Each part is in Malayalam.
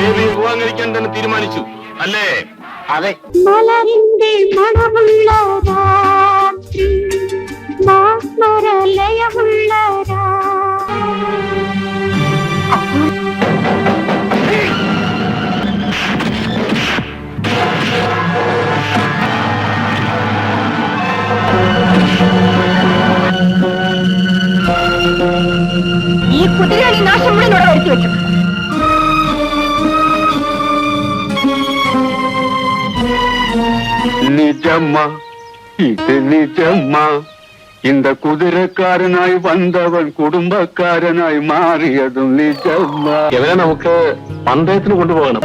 ദേവി വിവാഹം കഴിക്കാൻ തന്നെ തീരുമാനിച്ചു അല്ലേ? അതെ. മലരിന്റെ മണമുള്ള രാത്രി, മാസ്മരലയമുള്ള ഈ കുതിരകളി നാശം മുഴുവനോടെ വരുത്തി വെച്ചു. நிஜம்மா இது நிஜம்மா இந்த குதிரைக்காரனாய் வந்தவன் കുടുംബക്കാരനായി മാറിയതും നിജമ്മാ. ഇവരെ നമുക്ക് പന്തയത്തിന് കൊണ്ടുപോകണം.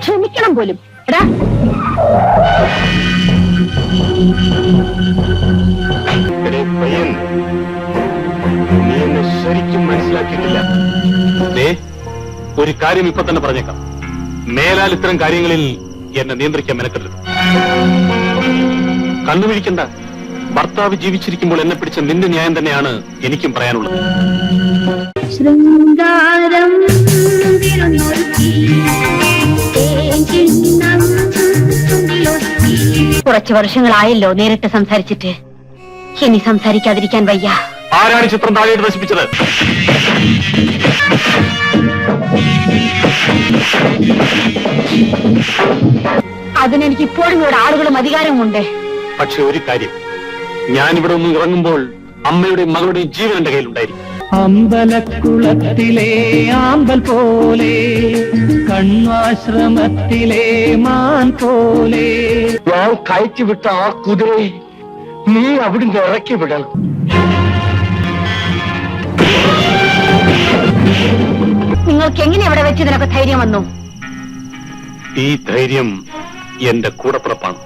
ക്ഷമിക്കണം പോലും. എടാ, നീ എന്നെ ശരിക്കും മനസ്സിലാക്കിയിട്ടില്ല. ഒരു കാര്യം ഇപ്പൊ തന്നെ പറഞ്ഞേക്കാം, മേലാൽ ഇത്തരം കാര്യങ്ങളിൽ എന്നെ നിയന്ത്രിക്കാൻ മെനക്കെടരുത്. കണ്ണുപിടിക്കണ്ട. ഭർത്താവ് ജീവിച്ചിരിക്കുമ്പോൾ എന്നെ പിടിച്ച നിന്റെ ന്യായം തന്നെയാണ് എനിക്കും പറയാനുള്ളത്. ശൃംഗാരം കുറച്ചു വർഷങ്ങളായല്ലോ നേരിട്ട് സംസാരിച്ചിട്ട്. ഇനി സംസാരിക്കാതിരിക്കാൻ വയ്യ. ആരാണ് ചിത്രം താഴെയിട്ട് നശിപ്പിച്ചത്? അതിനെനിക്ക് ഇപ്പോഴും ഇവിടെ ആളുകളും അധികാരമുണ്ട്. പക്ഷെ ഒരു കാര്യം, ഞാനിവിടെ ഒന്നും ഇറങ്ങുമ്പോൾ അമ്മയുടെയും മകളുടെയും ജീവൻ എന്റെ കയ്യിലുണ്ടായിരിക്കും. അമ്പലക്കുളത്തിലെ ആമ്പൽ പോലെ, കണ്വാശ്രമത്തിലെ മാൻ പോലെ. ഞാൻ കയറ്റിവിട്ട ആ കുതിരയെ നീ അവിടുന്ന് ഇറക്കി വിടണം. നിങ്ങൾക്ക് എങ്ങനെ ഇവിടെ വെച്ച് ഇതിനൊക്കെ ധൈര്യം വന്നു? ഈ ധൈര്യം എന്റെ കൂടപ്പിറപ്പാണ്.